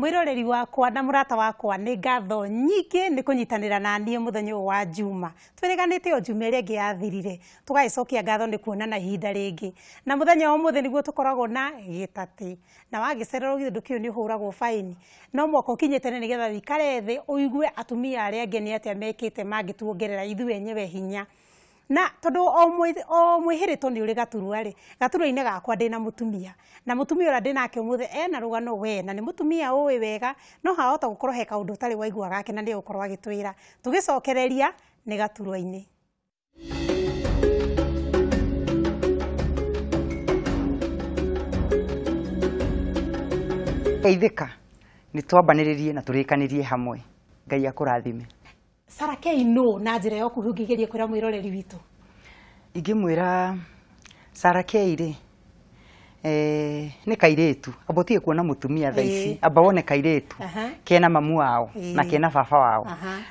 Mwiroreri wakwa na murata wakwa nĩ ngatho nyingĩ nĩ kũnyitanĩra na niĩ mũthenya wa Juma. Twĩrĩganĩte o Juma ĩrĩa ĩngĩ yathirire. Tũgagĩcokia ngatho nĩ kuonana ihinda rĩngĩ. Na mũthenya wa ũmũthĩ nĩguo tũkoragwo na gĩtatĩ. Na wagĩcererwo gĩthũndũ kĩu nĩ ũhũragwo faini. No mwaka ũkinyĩte tene nĩgetha wĩikare thĩ ũigue atumia arĩa angĩ nĩ atĩa mekĩte mangĩtuongerera ithuĩ enyewe hinya. Na tondu o mwihirito ni uri gaturwa ri gaturwa-ini gakwa ndina mutumia na mutumia ura ndinake umuthe ena rugano we na ni mutumia uwi wega no hahota gukorwo he kaundu tari waigua gake na ni gukorwo agitwira tugicokereria ni gaturwa-ini. Geithika ni twambaniririe na turikanirie hamwe. Ngai akurathime. Sarah K no na njira yo kuhungigeria kwira mwiroreri witu. Ingimwira Sarah K ri ni kairetu abotie kuona mutumia thaici amba wone kairetu kena mamu wao na kena baba wao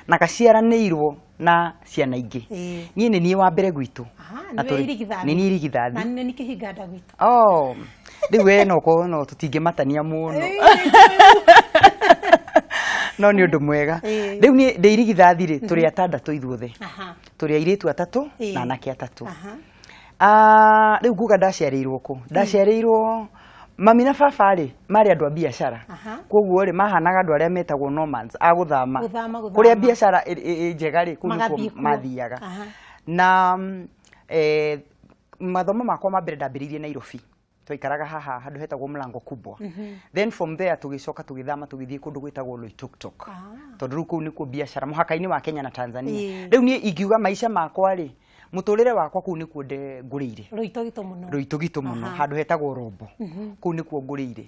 na gaciaranirwo na ciana ingi nie ni wa mbere gwitu na ni ni irigithathi na ni kihinganda gwitu riu no tutingimatania muno no ni undu mwega riu ni ndeirigithathi ri turi atandatu ithuothe turi airitu atatu na anake atatu riu nguga ndaciareirwo ku ndaciareirwo mami na baba ri mari andu a biashara koguo ri mahanaga andu aria metagwo nomads aguthama kuria biashara njega ri kuniko mathiaga na mathomo makwa mambere ndambiririe Nairobi twaikaraga haha handu hetagwo Mlango Kubwa then from there tugicoka tugithama tugithie kundu gwitagwo Loitoktok tondu kuu nikuo biashara muhaka-ini wa Kenya na Tanzania riu ni ingiuga maisha makwa ri muturire wakwa kuu nikuo ngurire Loitoktok muno handu hetagwo Rombo kuu nikuo ngurire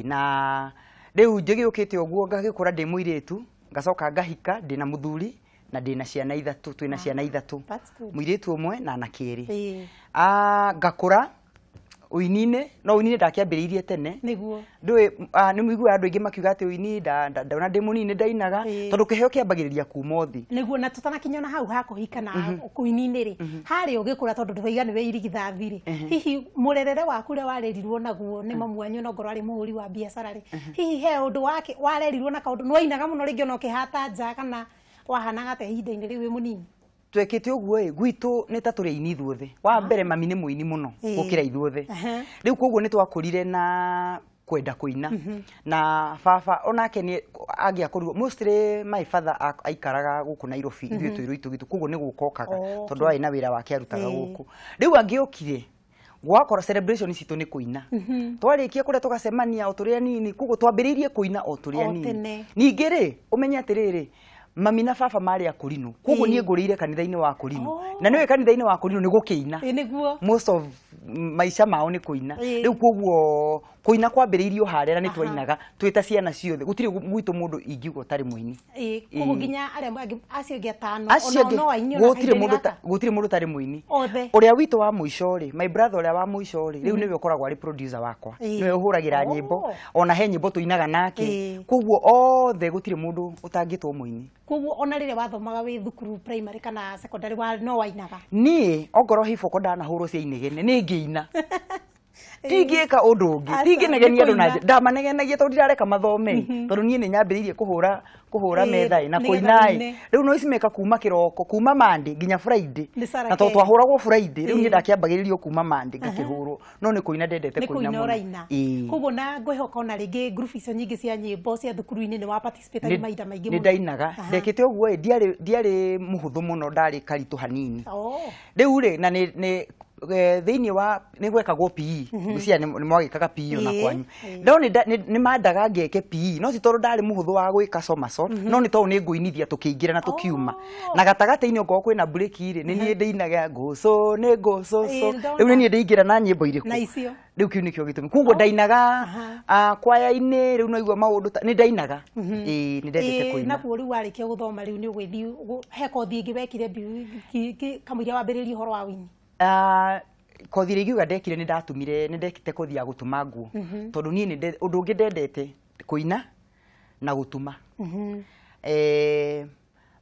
na riu ngigiukite oguo ngagikura ndi muiritu ngacoka ngahika ndina muthuri na ndina ciana ithatu twina ciana ithatu muiritu umwe na anakeri ngakura uinine no uinine ndakiambiriirie tene niguo ndui ni muigua andu ingi makiuga ati uini ndona ndi munini ndainaga tondu kiheo kiambagiriria kumothi niguo na tutanakinyona hau hakuhika na kuinine ri hari ugikura tondu ndwaiga ni we irigithathi ri hihi murerere waku ria warerirwo naguo ni mamu wanyu no ngoro ari muhuri wa biashara ri hihi he undu wake warerirwo na kaundu nwainaga muno ringi ono kihata nja kana wahanaga te hinda-ini riu wi munini twekete uguo gwitu ni ta turi ini ithuothe wa mbere mami ni muini muno gukira ithuothe riu koguo ni twakurire na kwenda kuina na baba onake ni angiakorirwo mostly my father aikaraga guku Nairobi ithuĩ twiru gitu koguo ni gukokaga tondu ari na wira wake arutaga guku riu angiokire gwakora celebration citu ni kuina twarikia kuria tugacemania o turia nini koguo twambiriirie kuina o turia nini ningi ri umenye atiriri mami na baba mari akurino koguo nie ngurire kanitha-ini wa kurino na niwe kanitha-ini wa kurino ni gukiina niguo most of maisha mao ni kuina riu koguo kuina kwambiriirio harera ni twainaga twita ciana ciothe gutiri gwitu mundu ingiugo tari muini koguo nginya aria acio ngi atano ona no ainyona gutiri mundu tari muini uria witu wa muico ri my brother uria wa muico ri riu niwe ukoragwo ari producer wakwa niwe uhuragira nyimbo ona he nyimbo tuinaga nake koguo othe gutiri mundu utangitwo muini koguo ona riria wathomaga wi thukuru primary kana secondary wa no wainaga ni ongoro hiboko ndanahurwo cia inegene ni ngiina tingika undu ungi tinginegenia andu na ndamanegenagia tondu ndirareka mathome tondu nie ni nyambiriirie kuhura metha na kuina riu no icimeka kuma kiroko kuma Monday nginya Friday na tondu twahuragwo Friday riu nie ndakiambagiririo kuma Monday ngakihurwo no ni kuina ndendete kuina muno koguo na ngwihoka ona ringi group icio nyingi cia nyimbo cia thukuru-ini ni wa participate maida maingi muno ndainaga ndekete uguo ndiari muhuthu muno ndari karitu hanini riu ri na ni thiini wa ni gwekagwo PE cia ni mwagikaga PE ona kwanyu ndo ni mandaga ngeke PE no si tondu ndari muhuthu wa gwika somersault no ni tondu ni nguinithia tukiingira na tukiuma na gatagati-ini ongoo kwina break iri ni nie ndeinaga ngoco ni ngoco riu ni nie ndeingira na nyimbo iriku na icio riu kiu nikio gitumi koguo ndainaga kwaya-ini riu no igua maundu ni ndainaga ni ndendete kuina na kuo riu warikia guthoma riu ni ugithii he kothi ingi wekire kamwira wambiririe horo wa wini kothi rigiuga ndekire ni ndatumire ni ndekite kothi ya gutuma nguo tondu nie undu ungi ndendete kuina na gutuma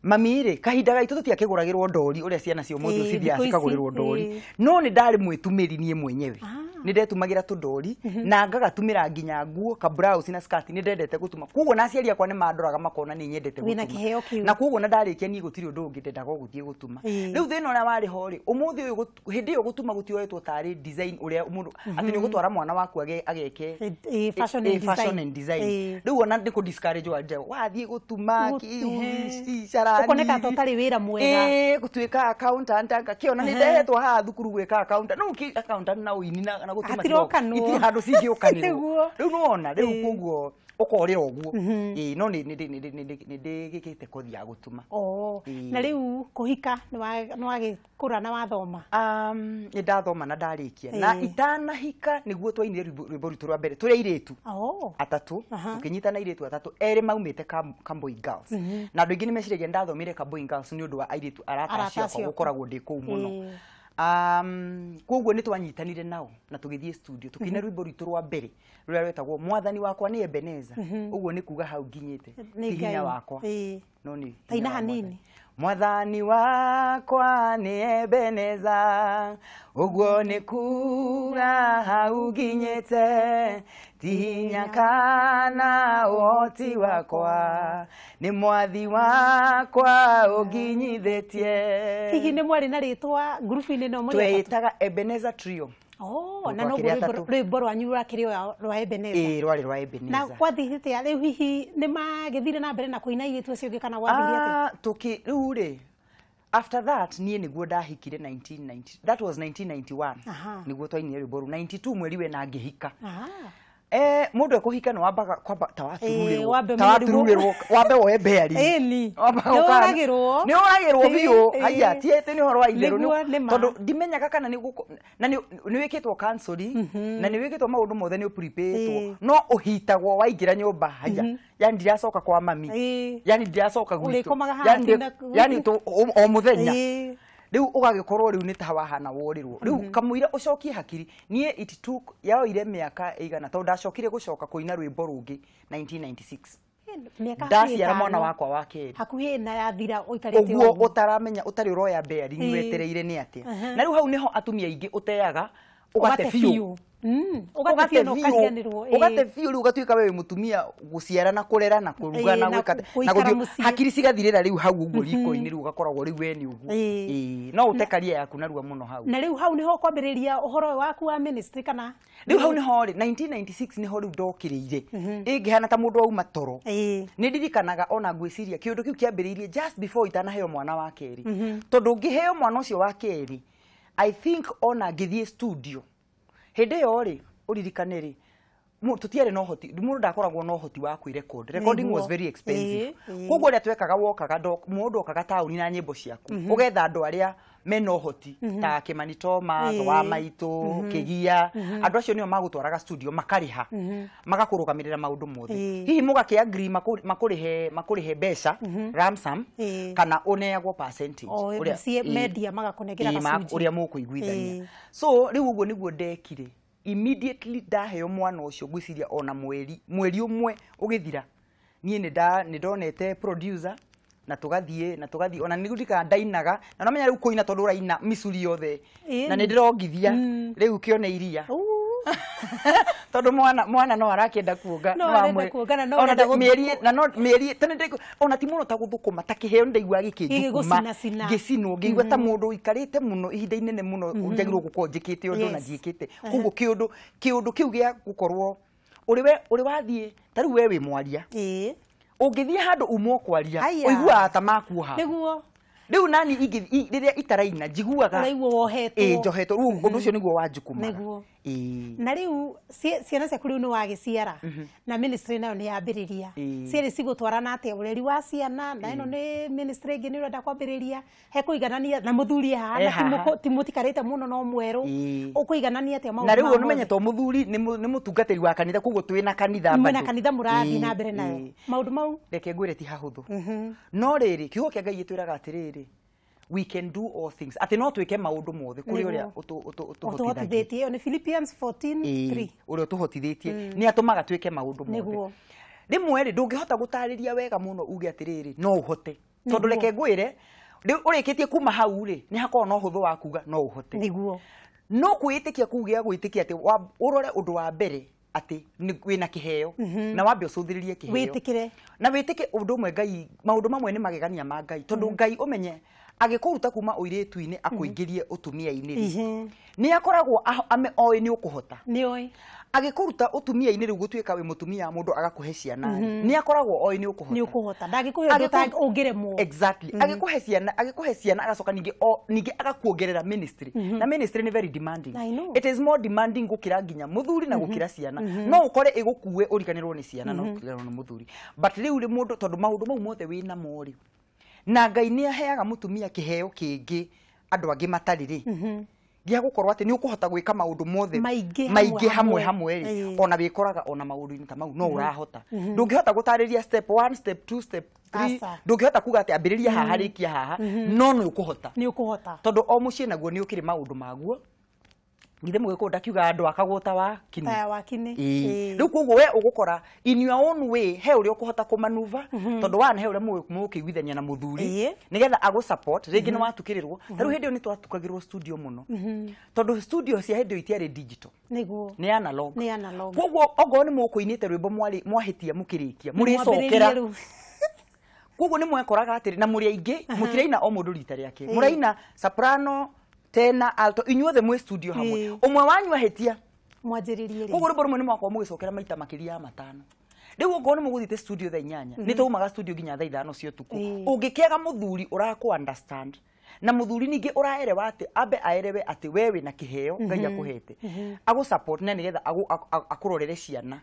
mami ri kahinda gaitu tutiakiguragirwo ndori uria ciana cio muthu cithia cikagurirwo ndori no ni ndari mwitumiri nie mwenyewe ni ndetumagira tudori na ngagatumira nginya nguo ka blouse na skirt ni ndendete gutuma kugo na aciari akwa ni mandoraga makona ni nyendete gutuma na kugo na ndarikia ni gutiri undu ungi ndendaga guthie gutuma riu thina uria wari hori umuthi uyu hindi yo gutuma gutioetwo tari design uria mundu ati ni gutwara mwana waku ageke fashion and design riu ona ndi ku discourage wathie gutuma cara ukoneka totari wira mwega gutuika accountant akiona ni ndehetwo ha thukuru gwika accountant no ki accountant na uini na gutuma iti handu cingiokanirwo riu nona riu kuguo ukore oguo no ni gikite kothi ya gutuma na riu kuhika ni wagikura na wathoma ni ndathoma na ndarikia na itanahika niguo twainire rwimbo rutu rwa mbere turi iritu atatu tukinyitana iritu atatu eri maumite Kamboy Girls na andu ingi ni meciragia ndathomire Kamboy Girls ni undu wa airitu aratacio gukoragwo ndi kuu muno kuguo ni twanyitanire nao na tugithie studio tukina rwimbo rutu rwa mbere ruria rwetagwo mwathani wakwa ni Ebeneza uguo ni kuga hau nginyite hinya wakwa no ni taina hanini mwathani wakwa ni Ebeneza uguo ni kuga hau nginyite tihinya kana woti wakwa ni mwathi wakwa uginyithetie hihi ni mwari na ritwa group ini no muri twetaga Ebeneza Trio na no rwimbo rwanyu rakiri rwa Ebeneza rwari rwa Ebeneza na kwathithite ari hihi ni magithire na mbere na kuina iritu acio ngi kana wathirie ate tuki rure after that nie niguo ndahikire 1990 that was 1991 niguo twainire rwimbo 92 mweri we na ngihika mundu ekuhika no wambaga kwamba tawatururirwo wambe woe beari ni oragirwo biu haya tiete ni horo wa itheru tondu ndimenyaga kana ni na ni wikitwo cancel na ni wikitwo maundu mothe ni prepare no uhitagwo waingira nyumba haya yani ndiracoka kwa mami yani ndiracoka gwitu yani o muthenya riu ugagikorwo riu ni tawahana worirwo riu kamuira ucokie hakiri nie it took yao ile miaka igana tondu ndacokire gucoka kuina rwimbo rungi 1996 ndaciara mwana wakwa wa keri hakuhi na yathira uitarite uguo utaramenya utari uroya beari ni wetereire ni atia na riu hau niho atumia ingi uteaga ugate fiu ugate no kariganirwo ugate fiu riu ugatuika wewe mutumia guciara na kurera na kuruga na gwika na guthio hakiri cigathirira riu hau uguo riko-ini riu ugakoragwo riu weni uguo no utekaria yaku narua muno hau na riu hau niho kwambiriria uhoro waku wa ministry kana riu hau niho 1996 niho riu ndokiriire ingihana ta mundu auma toro ni ndirikanaga ona ngwiciria kiundu kiu kiambiririe just before itanaheo mwana wa keri tondu ngiheo mwana ucio wa keri I think ona ngithie studio hede yori uririkane ri tutiare no hoti mundu ndakoragwo no hoti wa kwirecord recording was very expensive koguo ria twekaga wokaga mundu okaga tauni na nyimbo ciaku ugetha andu aria meno hoti ta Kimani Thomas wa Maitu Kigia andu acio nio magutwaraga studio makariha magakurugamirira maundu mothe hihi mugake agree makurihe mbeca ransom kana uneagwo percentage uria media magakunegera gacunjĩ uria mukuiguithania so riu uguo niguo ndekire immediately ndaheo mwana ucio gwiciria ona mweri umwe ugithira nie ni ndonete producer na tugathie ona nigudika ndainaga na nomenya riu kuina tondu raina misuri yothe na ni ndirongithia riu kione iria tondu mwana no arakienda kuonga no mieri tene ona ti muno ta guthukuma ta kiheo ndaigua gikinjukuma gicinwo ngigua ta mundu ikarite muno ihinda inene muno njagirwo gukonjikite undu na ndiikite kuguo kiundu kiu gia gukorwo uri wathie ta riu wewe mwaria ungithie handu umo kwaria uigua ta makuoha niguo riu nani riria itaraina njiguaga uraigua wohetwo njohetwo riu undu ucio niguo wanjukuma niguo na riu ciana ciaku riu ni wagiciara na ministry nayo ni yambiriria ciari cigutwarana atia ureri wa ciana na ino ni ministry ingi ni urenda kwambiriria he kuiganania na muthuri hana timutikarite muno no mweru ukuiganania atia maundu na riu numenye to muthuri ni mutungatiri wa kanitha kuguo twina kanitha bado mwena kanitha murathi na mbere nayo maundu mau reke ngwire ti hahuthu no riri kiugo kia Ngai gitwiraga atiriri we can do all things ati no twike maundu mothe kuri uria utuhotithitie ni Philippians 14:3 uria utuhotithitie ni atumaga twike maundu mothe rimwe ri ndungihota gutariria wega muno uge atiriri no uhote tondu reke ngwire urikitie kuma hau ri ni hakorwo no huthu wa kuga no uhote niguo no kwĩtĩkia kugia gwĩtĩkia atĩ urore undu wa mbere ati wina kiheo na wambe ucuthiririe kiheo witikire na witike undu mwe Ngai maundu mamwe ni magegania ma Ngai tondu Ngai umenye agikuruta kuma uiretu-ini akuingirie utumia-ini ni akoragwo oi ni ukuhota ni oi agikuruta utumia-ini riu gutuika wi mutumia mundu agakuhe ciana ni akoragwo oi ni ukuhota ndagikuhe ungiremwo exactly agikuhe ciana agacoka ningi agakuongerera ministry na ministry ni very demanding it is more demanding gukira nginya muthuri na gukira ciana no ukore igukue urikanirwo ni ciana no ukirwo ni muthuri but riu ri mundu tondu maundu mau mothe wina mori na Ngai ni aheaga mutumia kiheo kingi andu angi matariri gia gukorwo ati ni ukuhota gwika maundu mothe maingi hamwe ri ona wikoraga ona maundu-ini ta mau no urahota ndungihota gutariria step 1 step 2 step 3 ndungihota kuga ati ambiriria haha rikia haha no ni ukuhota tondu o mucie naguo ni ukiri maundu maguo ngithe mugikunda kiuga andu akagota wa kini riu koguo we ugukora in your own way he uri ukuhota kumanuva tondu wana he uri mukiguithania na muthuri nigetha agu support ringi ni watukirirwo riu hindi ni twatukagirwo studio muno tondu studio cia hindi itiari digital niguo ni analog koguo ogo ni mukuinite rwimbo mwahitia mukirikia muricokera koguo ni mwekoraga atiri na muri aingi mutiraina o mundu rita riake muraina soprano tena alto inyuothe mwe studio hamwe umwe wanyu ahetia mwanjiririe koguo rumwe rumwe ni mwako mugicokera maita makiria ya matano riu ngo ni muguthite studio tha 8 ni tumaga studio ginya tha 5 cio tuku ungikiaga muthuri uraku understand na muthuri ningi uraerewa ati abe aerewe ati wewe na kiheo Ngai akuhete agu support na nigetha akurorere ciana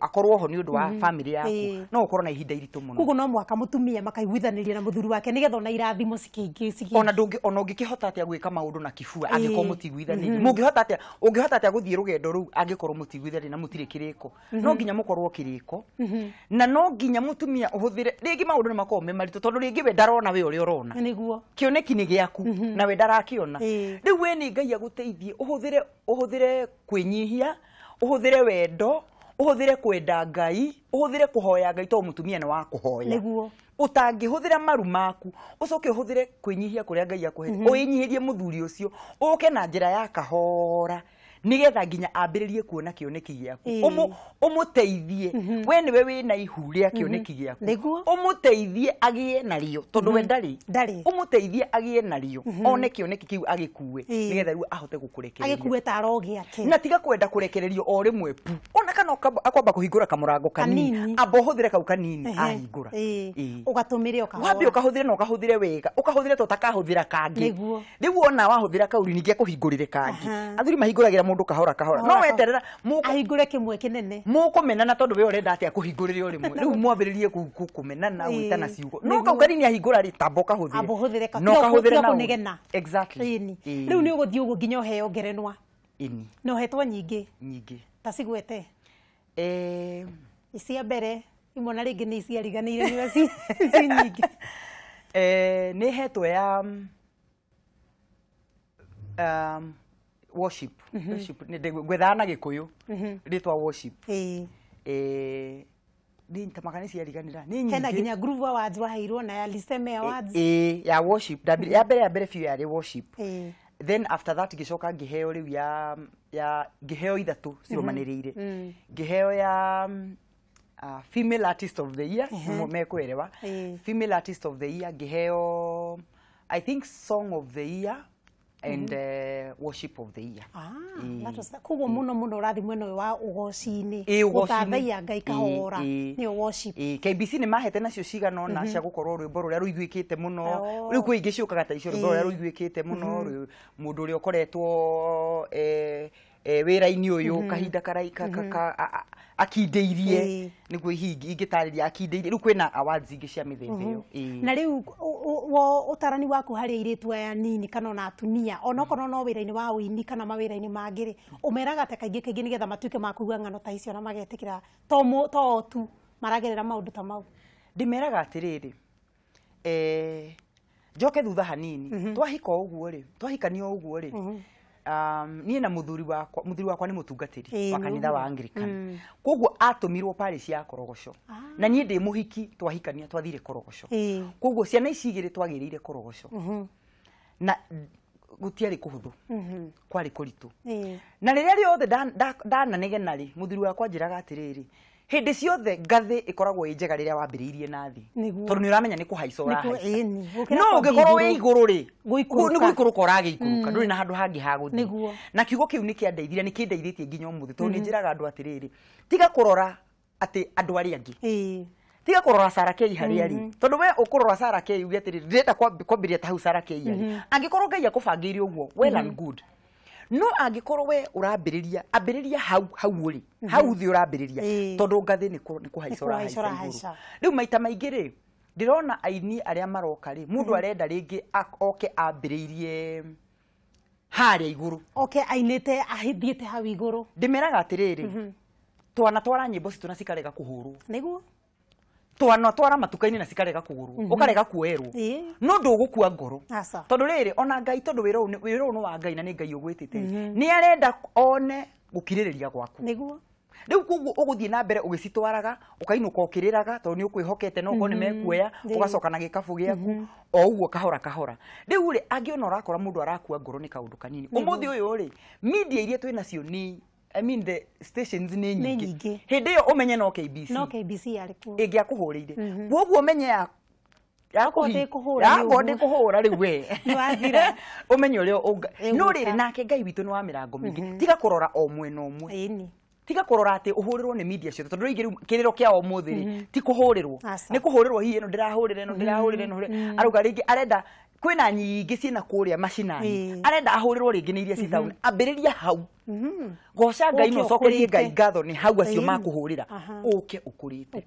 akorwo ho ni undu wa family yaku no ukorwo na ihinda iritu muno kugo no mwaka mutumia makaiguithaniria na muthuri wake nigetha ona irathimo cikingi ona ungikihota atia gwika maundu na kifua angikorwo mutiguithaniria ungihota atia guthie rugendo ru angikorwo mutiguithaniria na mutire kiriko no nginya mukorwo kiriko na no nginya mutumia uhuthire ringi maundu ni makorwo memaritu tondu ringi we ndarona we uri urona niguo kioneki ni giaku na we ndarakiona riu we ni Ngai aguteithie uhuthire kwinyihia uhuthire wendo uhuthire kwenda Ngai uhuthire kuhoya Ngai to mutumia ni wa kuhoya niguo utangihuthira maru maku ucoke uhuthire kwinyihia kuria Ngai akuhe uyinyihirie muthuri ucio uke na njira ya kahora nigetha nginya ambiririe kuona kioneki giaku umuteithie we niwe wina ihu ria kioneki giaku umuteithie agie nario tondu we ndari umuteithie agie nario one kioneki kiu agikue nigetha riu ahote gukurekereria agikue tarogi ake na tiga kwenda kurekererio o rimwe pu ona kana akwamba kuhingura kamurango kanini abo huthire kau kanini ahingura ugatumire ukahora wabi ukahuthire no ukahuthire wega ukahuthire to takahuthira kangi riu ona wahuthira kau ningi kuhingurire kangi athuri mahinguragira mundu kahora no weterera ahingure kimwe kinene mukumenana tondu we urenda atia kuhingurire o rimwe riu mwambiririe kumenana witana ciugo no kau kanini ahingura ri tambo kahuthire no kahuthire na kunegena exactly riu ni uguthie ugu nginya heo ngerenwa ini no hetwa nyingi tacigwete cia mbere imona ringi ni cia riganire ni ci nyingi ni hetwa ya worship ni gwethana gikuyu ritwa worship ni tamakani cia riganira ni nyingi hena ginya groove awards waheirwo na ya Liseme awards ya worship ya mbere few ya worship then after that gicoka ngiheo riu ya ngiheo ithatu ciromanirire ngiheo ya female artist of the year mekwerewa female artist of the year ngiheo I think song of the year and worship of the year that was kugo muno urathi mweno wa ugoci-ini utathaia Ngai kahora ni worship KBC ni mahete nacio ciganona cia gukorwo rwimbo ruria ruiguikite muno riu kwi ingi ciukaga ta icio rwimbo ruria ruiguikite muno mundu uria ukoretwo wira-ini uyu kahinda karaika akindeirie niguo hingi ingitariria akindeirie riu kwina awards ingi cia mithemba iyo na riu wo utarani waku hari iritu aya nini kana ona atumia onokorwo no wira-ini wa wini kana mawira-ini mangiri umeraga ta kaingi nigetha matuike makuga ngano ta icio na magetikira to tu maragerera maundu ta mau ndimeraga atiriri njoke thutha hanini twahika uguo ri twahikanio uguo ri nie na muthuri wakwa ni mutungatiri wa kanitha wa Anglican koguo atumirwo parish ya Korogoco na nie ndi muhiki twahikania twathire Korogoco koguo ciana ici igiri twagirire Korogoco na gutiari kuhuthu kwari kuritu na riria riothe ndananegena ri muthuri wakwa njiraga atiriri hindi ciothe ngathi ikoragwo injega riria wambiriirie nathi tondu ni uramenya ni kuhaica urahaica no ungikorwo wi iguru ri ni guikuruka uragiikuruka nduri na handu hangi ha guthi na kiugo kiu ni kiandeithire ni kindeithitie nginya umuthi tondu ni njiraga andu atiriri tiga kurora ati andu ari angi tiga kurora Sarah K hari ari tondu we ukurora Sarah K ugi atiri ndeta kwambiria ta hu Sarah K ari angikorwo Ngai akubangire uguo well and good no angikorwo we urambiriria ambiriria hau uri hau thi urambiriria tondu ngathi ni kuhaica urahaica riu maita maingi ri ndirona aini aria maroka ri mundu arenda ringi oke ambiririe haria iguru ainite ahithiete hau iguru ndimeraga atiriri twara nyimbo citu na cikarega kuhurwo niguo twara matukaini na cikarega kugurwo ukarega kuerwo no ndugukua ngoro tondu riri ona Ngai tondu wiro no wa Ngai na ni Ngai ugwitite ni arenda one gukiririria gwaku niguo riu kugu uguthie na mbere ugicitwaraga ukainuka ukiriraga tondu ni ukwihokete no ngo ni mekuoya ugacoka na gikabu giaku o uguo kahora riu ri angiona urakora mundu arakua ngoro ni kaundu kanini umuthi uyu ri media iria twina cio ni I mean the stations ni nyingi hindi yo umenye no KBC ariku ingia kuhurire gwoguo umenye ya kuhura riu we ni wathira umenye urio no riri nake Ngai witu ni wa mirango mingi tiga kurora o mwena umwe tiga kurora ati uhurirwo ni media cio tondu riu kiriro kia o muthiri ti kuhurirwo ni kuhurirwo hi ino ndirahurire no aruga ringi arenda kwina nyingi ciina kuria macinani arenda ahurirwo ringi ni iria citauna ambiriria hau goca Ngai no cokerie Ngai ngatho ni hau acio makuhurira uke ukurite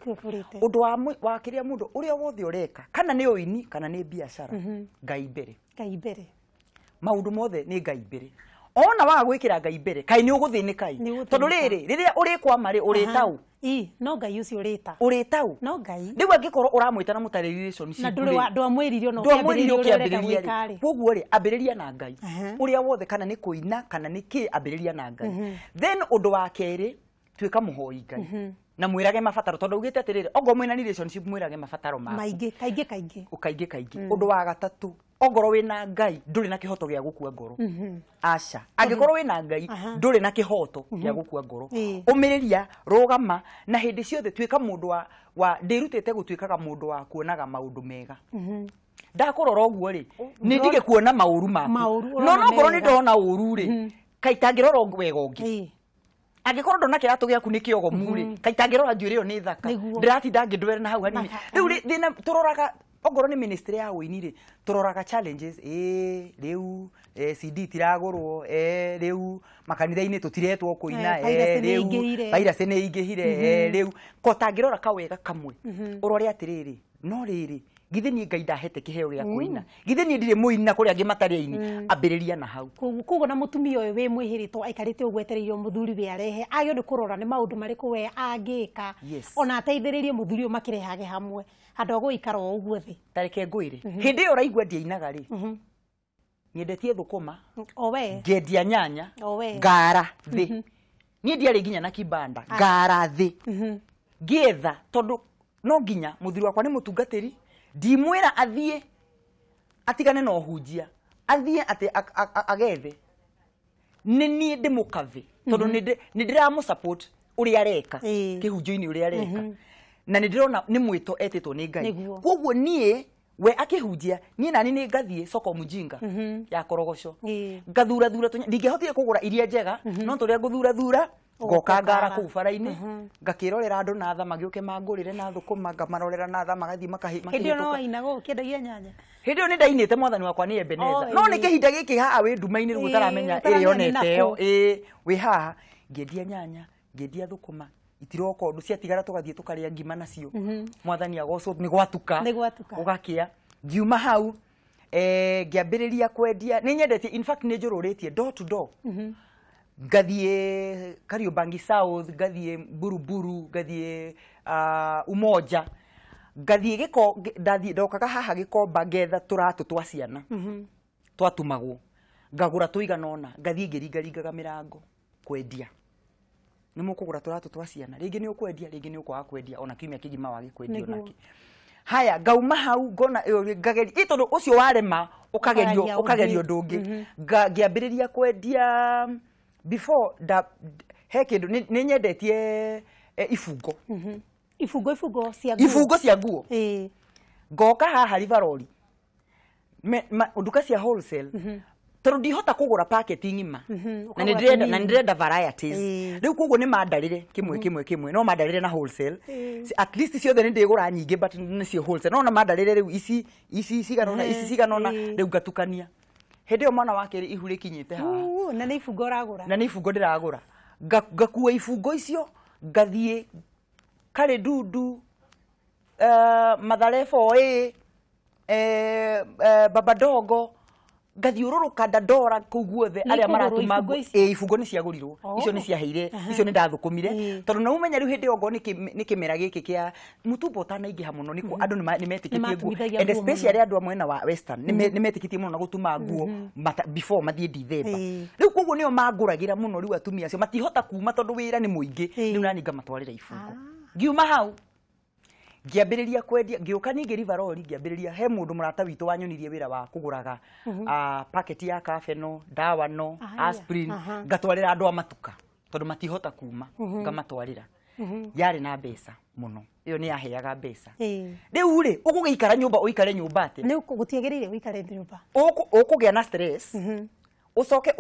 undu wa kiria mundu uria wothe ureka kana ni uini kana ni biashara Ngai mbere maundu mothe ni Ngai mbere ona wa gwikira Ngai mbere kai ni uguthinika tondu riria urikwama ri uritau no Ngai ucio uritau no Ngai riu angikorwo uramwita na mutare relationship na ndwamwiririo no kiambiriria koguo ri ambiriria na Ngai uria wothe kana ni kuina kana ni ki ambiriria na Ngai then undu wa keri twika muhoi Ngai na mwirage mabataro tondu ugite atiriri ongo mwina relationship mwirage mabataro ma maingi kaingi undu wa gatatu ongoro wina Ngai nduri na kihoto gia gukua ngoro aca angikorwo wina Ngai nduri na kihoto gia gukua ngoro umiriria rugama na hindi ciothe twika mundu wa ndirutite gutwikaga mundu wa kuonaga maundu mega ndakurora oguo ri ni ndige kuona mauru maku no ngoro ni ndona uru ri kaitangirora wega ungi angikorwo ndona kiratu giaku ni kiogo muri kaitangirora njuire yo ni thaka ndiratinda ngindwere na hau hanini riu thina turoraga ogoro ni ministry ya wini ri turoraga challenges riu CD tiragurwo riu makanitha-ini tutiretwo kuina riu virus ni ingihire riu kotangirora kawega kamwe urore atiriri no riri githi ni Ngai ndahete kiheo gia kuina githi ni ndire muina kuri angi matari aini ambiriria na hau kugo na mutumia uyu we mwihiritwo aikarite ugwetereirio muthuri we arehe agio ni kurora ni maundu mariku we angika ona ateithiririe muthuri u makirehage hamwe andu aguikara o uguo thi tareke ngwire hindi yo raigua ndiainaga ri nyendetie thukuma o we ngendia nyanya ngara thi ni ndiari nginya na kibanda ngara thi ngietha tondu no nginya muthuri wakwa ni mutungatiri ndimwira athie atigane no hunjia athie ati agethe ni ndimukave tondu ni ndiramu support uri areka kihunjo-ini uri areka na ni ndirona ni mwito etitwo ni Ngai koguo nie we akihunjia nie nani ni ngathie soko mujinga ya korogoco ngathura ndingehotire kugura iria njega no turia nguthura ngoka ngara kuu bara-ini ngakirorera andu na tha magiuke mangurire na thukuma ngamarorera na tha magathie makahima hindi no ainaga ukiendagia nyanya hindi ni ndainite mwathani wakwa ni Ebeneza no ni kihinda giki haha wi nduma-ini riu utaramenya irionete yo wi haha ngendia nyanya ngendia thukuma itiroko ndu ciatigara tugathie tukaria ngima nacio mwathani agocwo ni gwatuka ugakia ngiuma hau ngiambiriria kwendia ni nyendete in fact ni njururitie door to door gathie Kariobangi South gathie Buruburu gathie Umoja gathie giko ndathie ndokaga haha Gikomba ngetha turatu twa ciana twatumagwo ngagura tuiganona gathie ngiringaringaga mirango kwendia ni mukugura turatu twa ciana ringi ni ukwendia ringi ni ukwaga kwendia ona kiumia kigima wagi kwendia onaki haya ngauma hau ngona ngageri itondu ucio warema ukagerio ndungi ngiambiriria kwendia before he kindu ni nyendetie ifungo ifungo cia nguo ngoka haha Rivaroli nduka cia wholesale tondu ndihota kugura packaging ima na ndirenda varieties riu koguo ni mandarire kimwe no mandarire na wholesale at least ciothe ni ndigura nyingi but ni cio wholesale no na mandarire riu ici ciganona riu ngatukania hindi yo mwana wake ihuri kinyite haha na ni ifungo uragura na ni ifungo ndiragura ngakua ifungo icio ngathie kare dudu madharefo baba dogo ngathiururuka ndandora kuu guothe aria maratuma ifungo ni ciagurirwo icio ni ciaheire icio ni ndathukumire tondu na umenya riu hindi ogo ni kimera giki kia mutumba utanaingiha muno ni andu ni metikitie nguo and especially andu mwena wa western ni metikitie muno na gutuma nguo before mathie December riu koguo nio manguragira muno riu atumia acio matihota kuma tondu wira ni muingi riu naninga matwarira ifungo ngiuma hau ngiambiriria kwendia ngioka ningi Rivaroli ngiambiriria he mundu murata witu wanyonirie wira wa kuguraga packet ya kafeno dawa no aspirin ngatwarira andu amatuka tondu matihota kuma ngamatwarira yari na mbeca muno iyo ni yaheaga mbeca riu ri ukugiikara nyumba uikare nyumba ati ni gutiagirire uikare nyumba ukugia na stress ucoke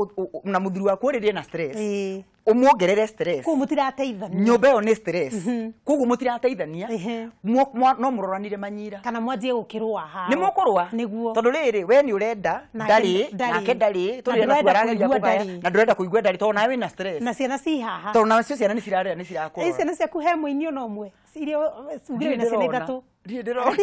na muthuri waku uririe na stress umuongerere stress ku mutirateithania nyumba yo ni stress kugu mutirateithania no muroranire manyira kana mwanjie gukirwa ha ni mukurwa tondu riri we ni urenda ndari nake ndari turi na twarageria kugaya na ndurenda kuigua ndari tondu nawe na stress na ciana ci haha tondu nawe ciana ni cirarira ni cirakora ciana ciaku he muinio no mwe cirio sugire na ciana ithatu ndirona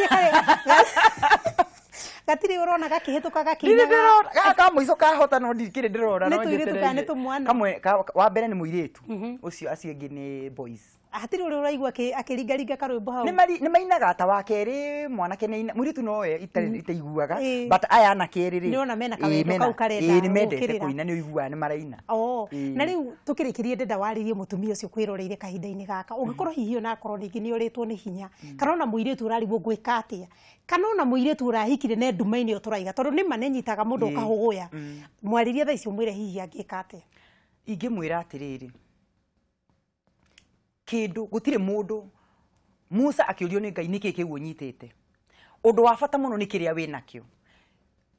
gatiri urona gakihituka gakina gaka muico kahota no ndikire ndirona no ngetere kamwe wa mbere ni muiretu ucio acio ingi ni boys atiri uri uraigua akiringaringa karwimbo hau ni mainaga ta wa keri mwanake ni muiretu no itaiguaga but aya na keri ri ni ona mena kawendo kau karenda ni mendete kuina ni uiguaga ni maraina na riu tukirikirie ndenda waririe mutumia ucio kwiroreire kahinda-ini gaka ungikorwo hihi ona akorwo ningi ni uritwo ni hinya kana ona muiretu urarigwo gwika atia kana ona muiretu urahikire ne nduma-ini uturaiga tondu ni manenyitaga mundu ukahuguya mwaririe tha icio mwire hihi angika atia ingimwira atiriri kindu gutire mundu Musa akiurio ni Ngai niki kigu nyitete undu wa bata muno ni kiria wina kio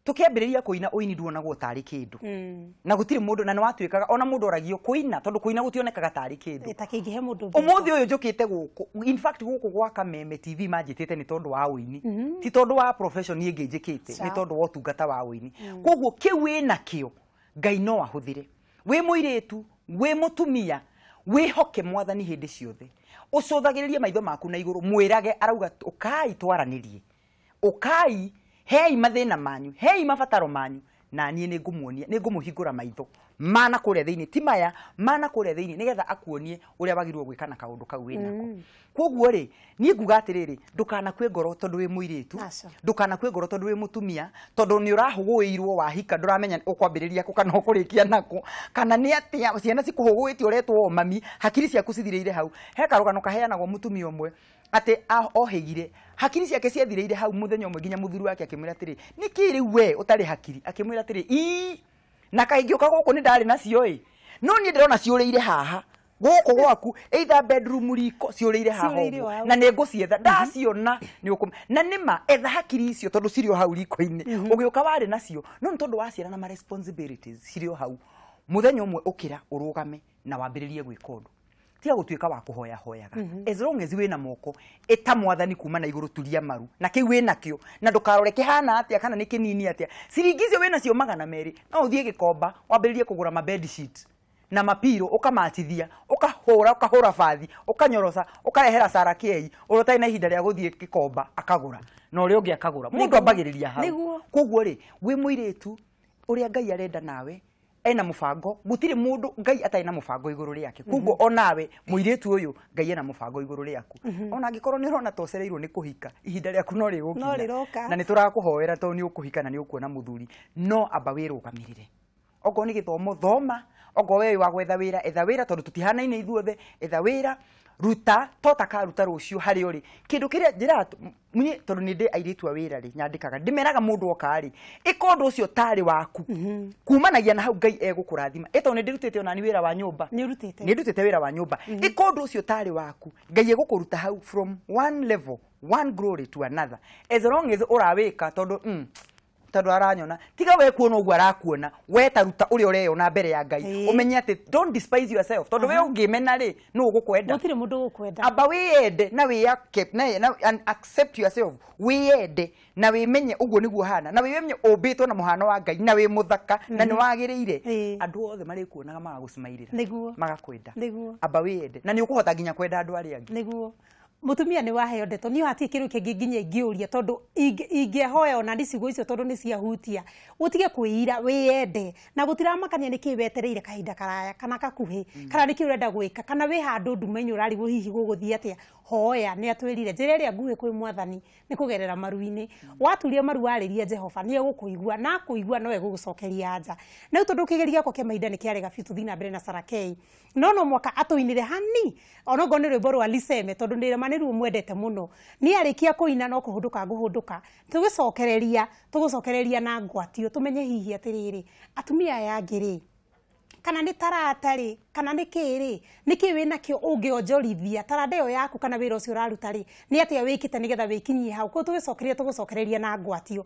tukiambiriria kuina uini nduonagwo tari kindu na gutire mundu na nwatuikaga ona mundu oragio kuina tondu kuina gutionekaga tari kindu itakingihe mundu umuthi uyu njukite guku in fact guku gwa Kameme TV manjitite ni tondu wa uini ti tondu wa profession ni ngijikite ni tondu wa utungata wa uini koguo kiu wina kio Ngai no ahuthire wi muiretu wi mutumia wihoke mwathani hindi ciothe ucuthagiririe maitho maku na iguru mwirage arauga ukai twaranirie ukai hei mathina manyu hei mabataro manyu na nie ni ngumuonia ni ngumuhingura maitho mana kuria thiini ti maya mana kuria thiini nigetha akuonie uria wagirwo gwikana kaundu kau winako koguo ri nie nguga atiriri ndukana kwe ngoro tondu wi muiretu ndukana kwe ngoro tondu wi mutumia tondu ni urahuguirwo wahika nduramenya ukwambiriria ko kana ukurikia nako kana ni atia ciana cikuhuguitio uretwo mami hakiri ciaku cithireire hau he karugano kaheanagwo mutumia umwe ate ohegire hakiri ciake ciathireire hau muthenya umwe nginya muthuri wake akimwira atiri nikiri we utari hakiri akimwira atiri na kaingioka guku ni ndari nacio no ni ndirona ciureire haha guku gwaku either bedroom riko ciureire haha na ni ngucietha ndaciona ni ukum na nima etha hakiri icio tondu cirio hau riko-ini ugioka wari nacio no tondu waciara na ma responsibilities cirio hau muthenya umwe ukira urugame na wambiririe gwika undu tia gutuika wa kuhoya hoyaga as long as wina moko eta mwathani kuma na iguru tulia maru na kiu wina kio na ndukarore kihana atia kana ni kinini atia siringize wina cio magana meri no uthie gikomba wambiririe kugura ma bed sheet na mapiro ukamatithia ukahura bathi ukanyorosa ukarehera Sara Kei urotai na ihinda ria guthie gikomba akagura no uri ungi akagura mundu ambagiriria hau koguo ri wi muiretu uria Ngai arenda nawe ena mufango gutire mundu Ngai ataina mufango iguru riake kugo onawe muiretu uyu Ngai ena mufango iguru riaku ona ngikorwo ni urona tocereirwo ni kuhika ihinda riaku no rigukinya na ni turakuhoera to ni ukuhika na ni ukuona muthuri no amba wirugamirire ogo ni githomo thoma, ogo we wa gwetha wira etha wira tondu tutihanaine ithuothe etha wira ruta tota ka ruta rucio hari uri kindu kiria njira munye tondu ni ndi airitu wira ri nyandikaga ndimeraga mundu okari ikondu ucio tari waku kumanagia na hau Ngai egukurathima ito ni ndirutite ona ni wira wa nyumba ni ndutite wira wa nyumba ikondu ucio tari waku Ngai egukuruta hau from one level one glory to another as long as urawika tondu tondu aranyona tiga we kuona ugu arakuona we taruta uri ureyona mbere ya Ngai umenye ati don't despise yourself tondu we ungimena ri no ugukwenda gutire mundu ugukwenda aba wiyende na we and accept yourself wiyende na we menye ugu niguo hana na we menye ubitwo na muhano wa Ngai na we muthaka na ni wagiriire andu othe mari kuonaga magagucimairira magakwenda aba wiyende na ni ukuhota nginya kwenda andu ari angi niguo mutumia ni waheo ndeto ni hati kiru kingi nginya ingiuria tondu ingiehoya ona ndicigo icio tondu ni cia hutia utige kuira wiyende na gutiramakania niki wetereire kahinda karaya kana kakuhi kana niki urenda gwika kana we handu ndumenye urarigwo hihi guguthia atia hoya ni atwirire njira iria nguhi kwi mwathani ni kugerera maruini waturia maru waririe Jehova ni egukuigua na kuigua no egugucokeria nja na tondu kigeria ko kemaida ni kiarega fitu thina mbere na Sarakei no mwaka atuinire hani onogo ni rwimbo rwa Liseme tondu ndire maniru mwendete muno ni arikia kuina no kuhunduka nguhunduka tugucokereria na ngwatio tumenye hihi atiriri atumia yangiri kana ni taratari kana ni kiri niki wina kio ungionjorithia tarada yo yaku kana wira ucio uraruta ri ni atia wikite nigetha wikinyie hau ko tugicokereria na ngwatio